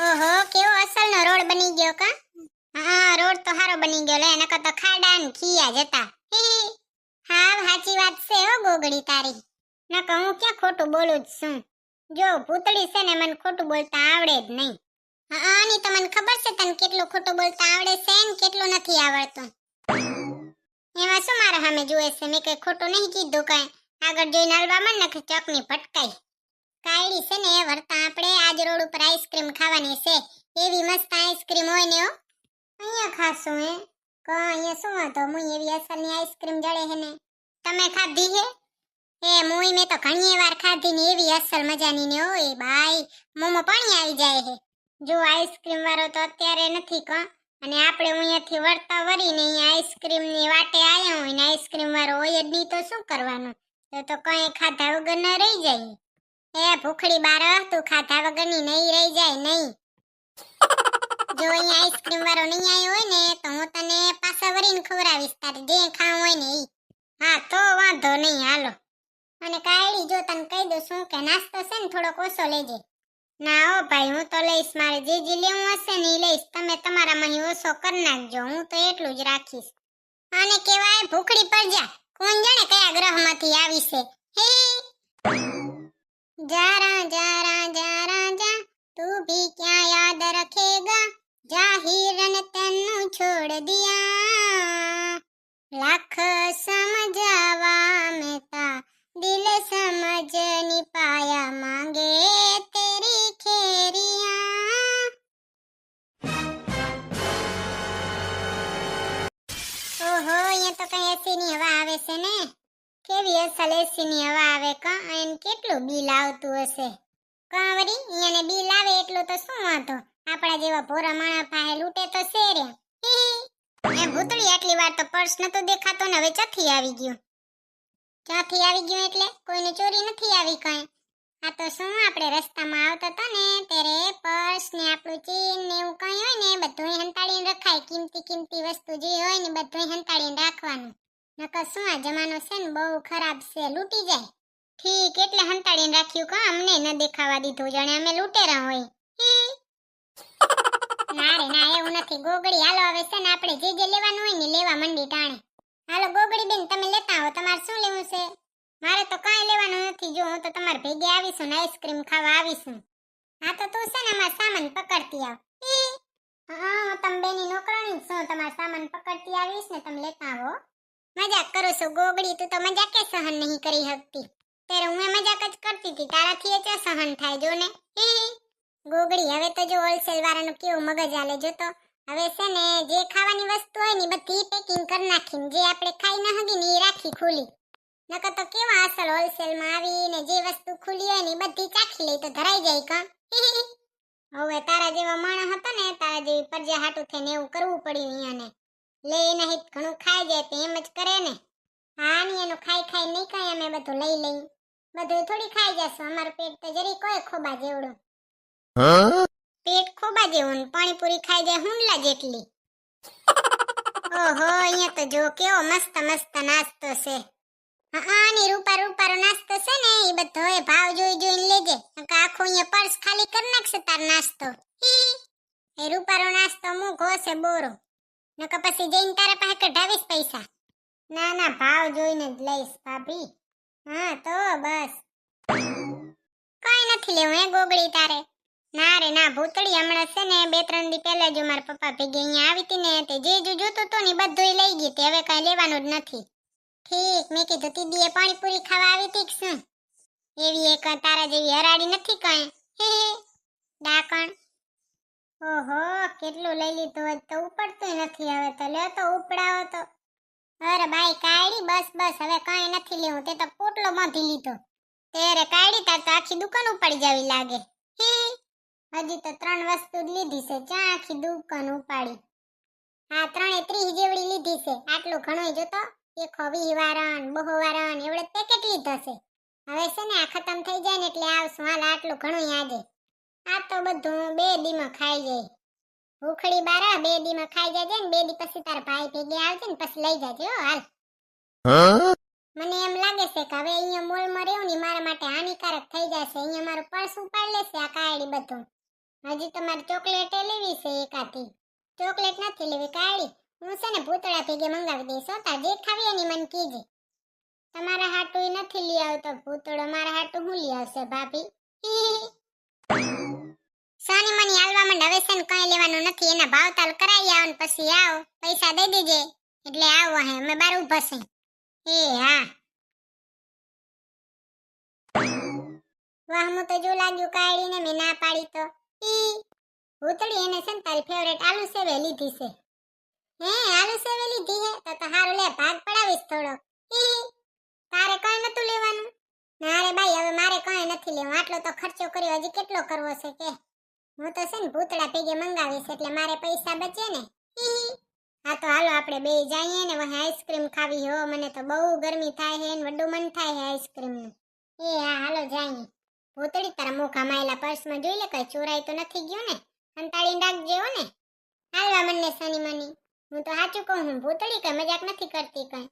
ઓહો, કેવો અસલનો રોડ બની ગયો કા? હા, રોડ તો સારો બની ગયો લે, નકર તો ખાડા ને ખીયા જતા. હા, સાચી વાત છે હો ગોગડી તારી. નકર હું ક્યાં ખોટું બોલું જ છું. જો ભૂતળી છે ને મને ખોટું બોલતા આવડે જ નહીં. હા, આની તો મને ખબર છે તને કેટલું ખોટું બોલતા આવડે છે ને કેટલું નથી આવડતું. એમાં શું મારા સામે જુએ છે? મેં કઈ ખોટું નહીં કીધું કાંઈ. આગળ જોઈને હલવા માંડ ને ચકની ફટકાઈ. કાયડી છે ને વર્તા આપણે આજ રોડ ઉપર આઈસ્ક્રીમ ખાવાની છે. એવી મસ્ત આઈસ્ક્રીમ હોય ને હો. અહીંયા ખાશું હે? અહીંયા શું વાંધો? મુઈ એવી અસલની આઈસ્ક્રીમ જડે હે ને. તમે ખાધી હે? મુઈ મેં તો ઘણી વાર ખાધી ને એવી અસલ મજાની ને હોય ભાઈ. મોમો પાણી આવી જાય હે. જો આઈસ્ક્રીમ વાળો તો અત્યારે નથી કા. અને આપણે અહીંયાથી વળતા વરીને અહીંયા આઈસ્ક્રીમ ની વાટે આયા હોય ને આઈસ્ક્રીમ વાળો હોય જ નહીં તો શું કરવાનું? તો કઈ ખાધા વગર ન રહી જાય. ભૂખડી બાર તું ખાધા વગરની નહીં રહી જાય નહીં. જો અહીંયા આઈસ્ક્રીમ વાળો નહીં આવ્યો હોય ને તો હું તને પાછા વરીને ખવડાવીશ તારે જે ખાવું હોય ને ઈ. હા તો વાંધો નહીં હાલો. અને કાયડી જો તને કહી દઉં શું કે નાસ્તો છે ને થોડોક ઓછો લેજે. ના હો ભાઈ હું તો લઈશ, મારે જે લેવું હશે ને એ લઈશ. તમે તમારામાં ઓછો કરી નાખજો, હું તો એટલું જ રાખીશ. આને કહેવાય ભૂખડી પર જા. કોણ જાણે કયા ગ્રહમાંથી આવી છે. હે जरा जरा जरा जा तू भी क्या याद रखेगा जाहिरन तेनु छोड़ दिया लाख समझावा में ता दिल समझ नहीं पाया मांगे तेरी खेरिया। ओहो ये तो कहीं ऐसी नहीं हवा आवे से ने કેવી અસલ એસીની હવા આવે કા. એને કેટલું બિલ આવતું હશે કાંવરી? એને બિલ આવે એટલું તો શું વાંધો? આપણા જેવા ભોરા માણા પાસે લૂંટે તો છે રે. એ ભૂતળી આટલી વાર તો પર્સ નતો દેખાતો ને હવે ક્યાંથી આવી ગયું? ક્યાંથી આવી ગયું એટલે કોઈને ચોરી નથી આવી કાંઈ? આ તો શું આપણે રસ્તામાં આવતા હતા ને ત્યારે પર્સ ને આપણું ચેન ને એવું કાંઈ હોય ને બધું હંતાડીને રખાય. કિંમતી વસ્તુ જે હોય ને બધું હંતાડીને રાખવાનું. નકર શું આ જમાનો છે ને બહુ ખરાબ છે, લૂંટી જાય. ઠીક એટલે હંતાડીને રાખ્યું કા અમને ન દેખાવા દીધું જાણે અમે લૂંટેરા હોય. ના રે ના એવું નથી ગોગડી. હાલો હવે છે ને આપણે જે લેવાનું હોય ને લેવા મંડી ટાણે. હાલો ગોગડી બેન તમે લેતા આવો. તમારે શું લેવું છે? મારે તો કાંઈ લેવાનું નથી. જો હું તો તમારે ભેગે આવીશું ને આઈસ્ક્રીમ ખાવા આવીશું. હા તો તું છે ને અમાર સામાન પકડતી આવ. હા તમે બેની નોકરાણી છો, તમાર સામાન પકડતી આવીશ ને તમે લેતા આવો. મજાક કરું છું ગોગડી, તું તો મજાક કે સહન નહીં કરી શકતી. ત્યારે હું મજાક જ કરતી હતી, તારાથી એ ચો સહન થાય જો ને. ગોગડી હવે તો જો હોલસેલ વાળાનું કેવું મગજ આલે જો તો. હવે છે ને જે ખાવાની વસ્તુ હોય ને બધી પેકિંગ કરી નાખીને જે આપણે ખાઈ ન હગી ને એ રાખી ખુલી. નકર તો કેવા અસલ હોલસેલમાં આવીને જે વસ્તુ ખુલી હોય ને બધી ચાખી લે તો ધરાઈ જાય કા. હવે તારા જેવા માણસ હતો ને તારા જેવી પરજા હાટું થઈને એવું કરવું પડ્યું અહીંયાને. લે નહીં ઘણું ખાઈ જાય તો એમ જ કરે ને. હા ને એનું ખાઈ નહીં કાંઈ અમે બધું લઈ લઈ. બધું થોડી ખાઈ જશો. અમારું પેટ તો જરી કોઈ ખોબા જેવડું. પેટ ખોબા જેવું ને પાણીપુરી ખાઈ જાય હુંડલા જેટલી. ઓહો અહીંયા તો જો કેવો મસ્ત મસ્ત નાસ્તો છે. હા ને રૂપારો નાસ્તો છે ને એ બધો ભાવ જોઈને લેજે. આખો અહીંયા પર્સ ખાલી કરી નાખશે તાર નાસ્તો. એ રૂપારો નાસ્તો મૂઘો છે બોરો. નકર પછી જઈને તારા પાસે કઢાવીશ પૈસા. ના ના ભાવ જોઈને જ લઈશ ભાભી. હા તો બસ કઈ નથી લેવું હે ગોગડી તારે? ના રે ના ભૂતળી હમણાં છે ને 2-3 દી પહેલા જો મારા પપ્પા ભેગી અહીંયા આવી હતી ને તે જે જોતું તો ને બધું લઈ ગઈ તે હવે કઈ લેવાનું જ નથી. ઠીક મેં કીધું દીદીએ પાણીપુરી ખાવા આવી હતી શું? એવી એક તારા જેવી હરાડી નથી કઈ. ડાકણ. ઓહો કેટલું લઈ લીધું તો ઉપડતું નથી. હવે તો લે તો ઉપડાવો તો. અરે બાઈ કાયડી બસ હવે કઈ નથી લેવું. તે તો પોટલો બાંધી લીધો. તેરે કાયડી તાર તો આખી દુકાન ઉપાડી જાવી લાગે. હજી તો 3 વસ્તુ જ લીધી છે, ચા આખી દુકાન ઉપાડી. હા 30 જેવડી લીધી છે. આટલું ઘણું જોતો 120 વારણ 200 વારણ એવડે પેકેટ લીધો છે. હવે છે ને આ ખતમ થઈ જાય ને એટલે આવશું. હાલ આટલું ઘણું આજે. આ તો બધું 2 દીમાં ખાઈ જાય. ભૂખડી બારા 2 દીમાં ખાઈ જાય ને 2 દી પછી તારા ભાઈ ભેગે આવજે ને પછી લઈ જાજે હાલ. મને એમ લાગે છે કે હવે અહીંયા મોલમાં રહેવું ને મારા માટે હાનિકારક થઈ જશે. અહીંયા મારું પર્સ ઉપાડ લેશે આ કાયડી બધું. હજી તમારે ચોકલેટ લેવી છે એકાથી. ચોકલેટ નથી લેવી કાળી. હું છે ને ભૂતળા ભેગે મંગાવી દઈશ. તાર જે ખાવી એની મને કીજે. તમારા હાટું નથી લઈ આવતો ભૂતળો, મારા હાટું હું લઈ આવશે ભાભી? સાની મની હાલવા માંડ હવે છે ને કઈ લેવાનું નથી. એના ભાવતાલ કરાવી આવો ને પછી આવો. પૈસા દઈ દેજે એટલે આવો હે અમે બાર ઊભા છે. એ હા. વાહ હું તો જો લાગ્યું કાઢીને મેં ના પાડી તો. ભૂતળી એને છે ને તારી ફેવરેટ આલુ સેવે લીધી છે. હે આલુ સેવે લીધી હે તો હારું લે ભાગ પડાવીશ થોડો. તારે કઈ નતું લેવાનું? ના રે ભાઈ હવે મારે કઈ નથી લેવું. આટલો તો ખર્ચો કર્યો હજી કેટલો કરવો છે કે? હું તો છે ને ભૂતળા ભેગે મંગાવીશ એટલે મારે પૈસા બચે ને. હા તો હાલો આપણે બે જઈએ ને વહે આઈસ્ક્રીમ ખાવી હો. મને તો બહુ ગરમી થાય હે ને વડું મન થાય હે આઈસ્ક્રીમ નું. એ હા હાલો જઈએ. ભૂતળી તારા મોખા માયેલા પર્સમાં જોઈ લે કઈ ચોરાઈ તો નથી ગયું ને? સંતાડીને રાખજે હો ને. હાલવા મને સની મની. હું તો સાચું કહું હું ભૂતળી કઈ મજાક નથી કરતી કઈ.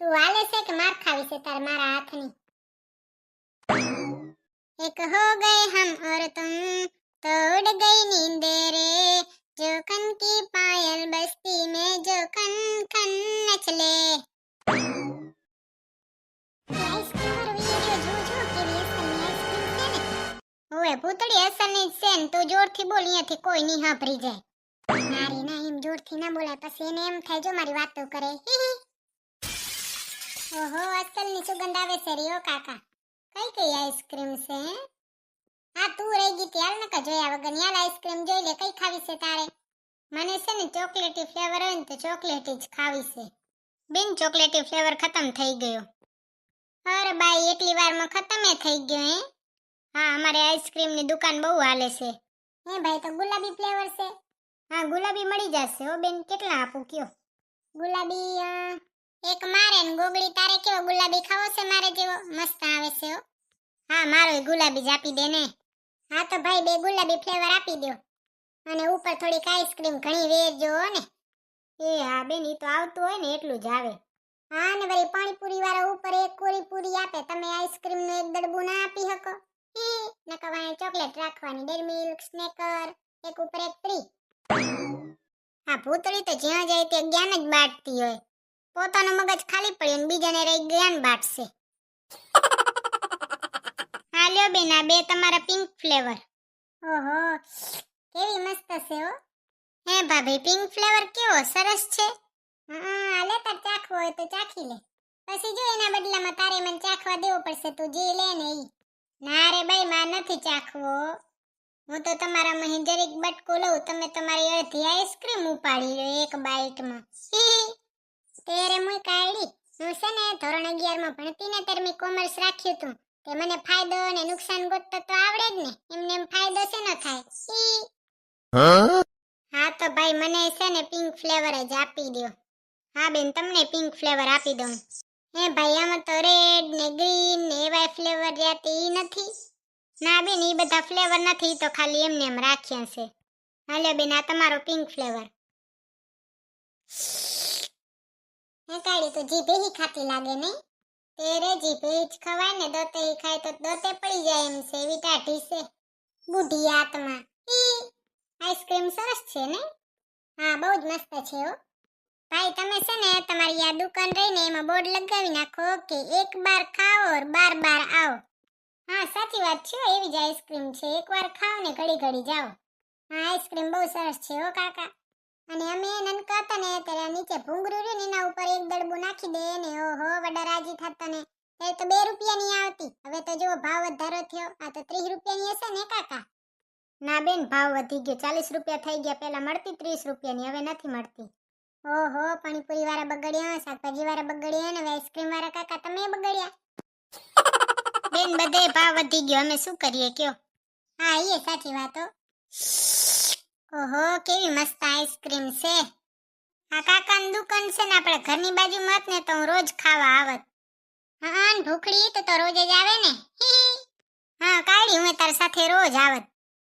તું હાલે છે કે માર ખાવી છે તારે મારા હાથની? एक हो गए हम और तुम तो उड़ गई नींद रे जो कन की पायल बस्ती में जो कन कन नचले ઓએ ભૂતળી અસલની સેન તું જોરથી બોલ અહીંયાથી કોઈ નહીં સાંભળી જાય. મારી ના એમ જોરથી ના બોલાય પછી એને એમ થાય જો મારી વાતો કરે. ઓહો અસલની સુગંધ આવે છે રિયો કાકા. કઈ કઈ આઈસ્ક્રીમ છે? હા તું રહી ગઈ ત્યાર નકા જોયા વગર યાર આઈસ્ક્રીમ જોઈ લે. કઈ ખાવી છે તારે? મને છે ને ચોકલેટી ફ્લેવર હોય ને તો ચોકલેટી જ ખાવી છે. બિન ચોકલેટી ફ્લેવર ખતમ થઈ ગયો. અરે બાઈ એટલી વારમાં ખતમ થઈ ગયો હે? હા અમારે આઈસ્ક્રીમ ની દુકાન બહુ હાલે છે. હે ભાઈ તો ગુલાબી ફ્લેવર છે? હા ગુલાબી મળી જશે હો બેન. કેટલા આપું કયો? ગુલાબી એક મારે ને ગોગડી તારે કેવો ગુલાબી ખાવો છે મારે જેવો? મસ્ત આવે છે હો. હા મારો ગુલાબી જ આપી દે ને. હા તો ભાઈ બે ગુલાબી ફ્લેવર આપી દો અને ઉપર થોડીક આઈસ્ક્રીમ ઘણી વેરજો હો ને. એ હા બેન ઈ તો આવતું હોય ને એટલું જ આવે. હા ને વળી પાણીપુરી વાળા ઉપર એક કોરી પૂરી આપે. તમે આઈસ્ક્રીમ નું એક દડબું ના આપી શકો? નકા વાય ચોકલેટ રાખવાની. ડેરી મિલ્ક સ્નેકર એક ઉપર એક ફ્રી. હા ભૂતળી તો જ્યાં જાય તે જ્ઞાન જ બાટતી હોય. પોતાનું મગજ ખાલી પડ્યું ને બીજાને રહી જ્ઞાન બાટશે. હા લ્યો બેન આ બે તમારા પિંક ફ્લેવર. ઓહો કેવી મસ્ત છે હો. હે ભાભી પિંક ફ્લેવર કેવો સરસ છે. હા લે તાર ચાખવો હોય તો ચાખી લે. પછી જો એના બદલામાં તારે મને ચાખવા દેવો પડશે. તું જે લે ને ઈ. ના રે ભાઈ માર નથી ચાખવો. હું તો તમારા મહી જરીક બટકો લઉં. તમે તમારી અડધી આઈસ્ક્રીમ ઉપાડી લો એક બાઈટમાં. તેરે મુય કાઢી. હું છે ને ધોરણ 11 માં ભણતી ને ત્યારે મેં કોમર્સ રાખ્યું હતું. તે મને ફાયદો અને નુકસાન ગોતતા તો આવડે જ ને. એમને એમ ફાયદો છે ન થાય. હા તો ભાઈ મને છે ને પિંક ફ્લેવર જ આપી દો. હા બેન તમને પિંક ફ્લેવર આપી દઉં. હે ભાઈ આમાં તો રેડ ને ગ્રીન ને એવા ફ્લેવર જાતી ઈ નથી? ના બેન ઈ બધા ફ્લેવર નથી. તો ખાલી એમને એમ રાખ્યા છે. હાલો બેન આ તમારો પિંક ફ્લેવર. હે કાળી તો જીભે હી ખાતી લાગે નહીં? તેરે જીભે જ ખવાય ને. દોતે હી ખાય તો દોતે પડી જાય એમ છે. એવી ટાઢી છે બુઢી આત્મા. આઈસ્ક્રીમ સરસ છે ને? હા બહુ જ મસ્ત છે હો. ભાઈ તમે છે ને તમારી આ દુકાન રહીને એમાં બોર્ડ લગાવી નાખો કે એક બાર ખાઓ ઓર બાર બાર આવો. હા સાચી વાત છે. એવી જ આઈસ્ક્રીમ છે. એકવાર ખાઓ ને ઘડી ઘડી જાઓ. હા આઈસ્ક્રીમ બહુ સરસ છે હો કાકા. અને અમે નનકા હતા ને ત્યારે નીચે ભૂંગરું રહ્યું ને એના ઉપર એક દડબું નાખી દે ને ઓહો વડા રાજી થતા ને. ત્યારે તો 2 રૂપિયાની આવતી. હવે તો જો ભાવ વધારો થયો. આ તો 30 રૂપિયાની હશે ને કાકા? ના બેન ભાવ વધી ગયો. 40 રૂપિયા થઈ ગયા. પહેલા મળતી 30 રૂપિયાની હવે નથી મળતી. ઓહો પાણીપુરી વાળા બગડ્યા, શાકભાજી વાળા બગડ્યા ને આઈસ્ક્રીમ વાળા કાકા તમે બગડ્યા. બેન બધે ભાવ વધી ગયો. અમે શું કરીએ કયો? હા એ સાચી વાત હો. ઓહો કેવી મસ્ત આઈસ્ક્રીમ છે. આ કાકાની દુકાન છે ને આપણે ઘરની બાજુમાં જ ને તો હું રોજ ખાવા આવત. હા ને ભૂખડી તો રોજ જ આવે ને. હા કાળી હું તાર સાથે રોજ આવત.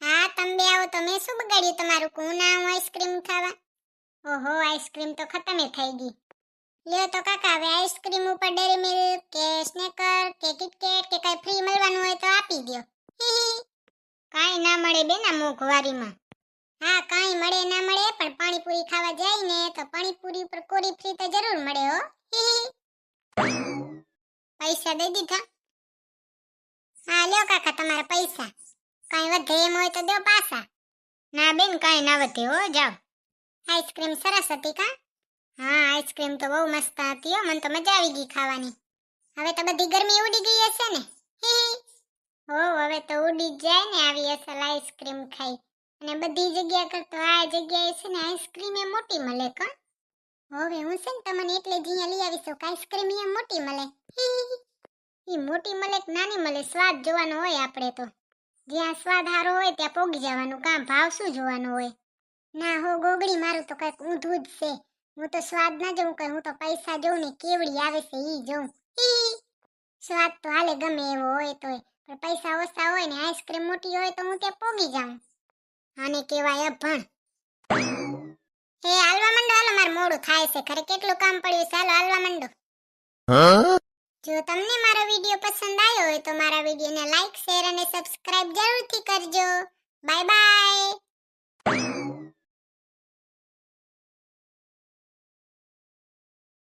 હા તમે બે આવો તો મેં શું બગાડ્યું તમારું? કોણ આવું આઈસ્ક્રીમ ખાવા? ઓહો આઈસ્ક્રીમ તો ખતમ થઈ ગઈ. લ્યો તો કાકા હવે આઈસ્ક્રીમ ઉપર ડેરી મિલ્ક કે સ્નેકર કે કિટકેટ કે કઈ ફ્રી મળવાનું હોય તો આપી દો. કાંઈ ના મળે બેન આ મોંઘવારીમાં. હા કાંઈ મળે ના મળે પણ પાણીપુરી ખાવા જાય ને તો પાણીપુરી પર કોરી ફ્રી તો જરૂર મળે હો. પૈસા દઈ દીધા? હા લ્યો કાકા તમારા પૈસા. કાંઈ વધે એમ હોય તો દો પાછા. ના બેન કાંઈ ના વધે હો, જાઓ. આઈસ્ક્રીમ સરસ હતી કા? હા આઈસ્ક્રીમ તો બહુ મસ્ત હતી હો, મને તો મજા આવી ગઈ ખાવાની. હવે તો બધી ગરમી ઉડી ગઈ હશે ને? હો હવે તો ઉડી જ જાય ને આવી અસલ આઈસ્ક્રીમ ખાઈ. અને બધી જગ્યા કરતા આ જગ્યાએ છે ને આઈસ્ક્રીમ એ મોટી મળે કા? હવે હું છે ને તમને એટલે જ અહીંયા લઈ આવીશું કે આઈસ્ક્રીમ અહીંયા મોટી મળે. ઈ મોટી મળે કે નાની મળે સ્વાદ જોવાનો હોય આપણે તો. જ્યાં સ્વાદ સારો હોય ત્યાં પોગી જવાનું કામ, ભાવ શું જોવાનો હોય. ના હો ગોગડી મારું તો કઈક ઊંધું જ છે. હું તો સ્વાદ ના જોઉં કઈ, હું તો પૈસા જોઉં ને કેવડી આવે છે ઈ જોઉં. સ્વાદ તો હાલે ગમે એવો હોય તોય, પણ પૈસા ઓછા હોય ને આઈસ્ક્રીમ મોટી હોય તો હું ત્યાં પોગી જાઉં. આને કહેવાય અભણ. હે હાલવા માંડો, હાલો મારે મોડું થાય છે, ઘરે કેટલું કામ પડ્યું છે, હાલો હાલવા માંડો. જો તમને મારો વિડિયો પસંદ આવ્યો હોય તો મારા વિડિયોને લાઈક શેર અને સબસ્ક્રાઇબ જરૂરથી કરજો. Bye bye.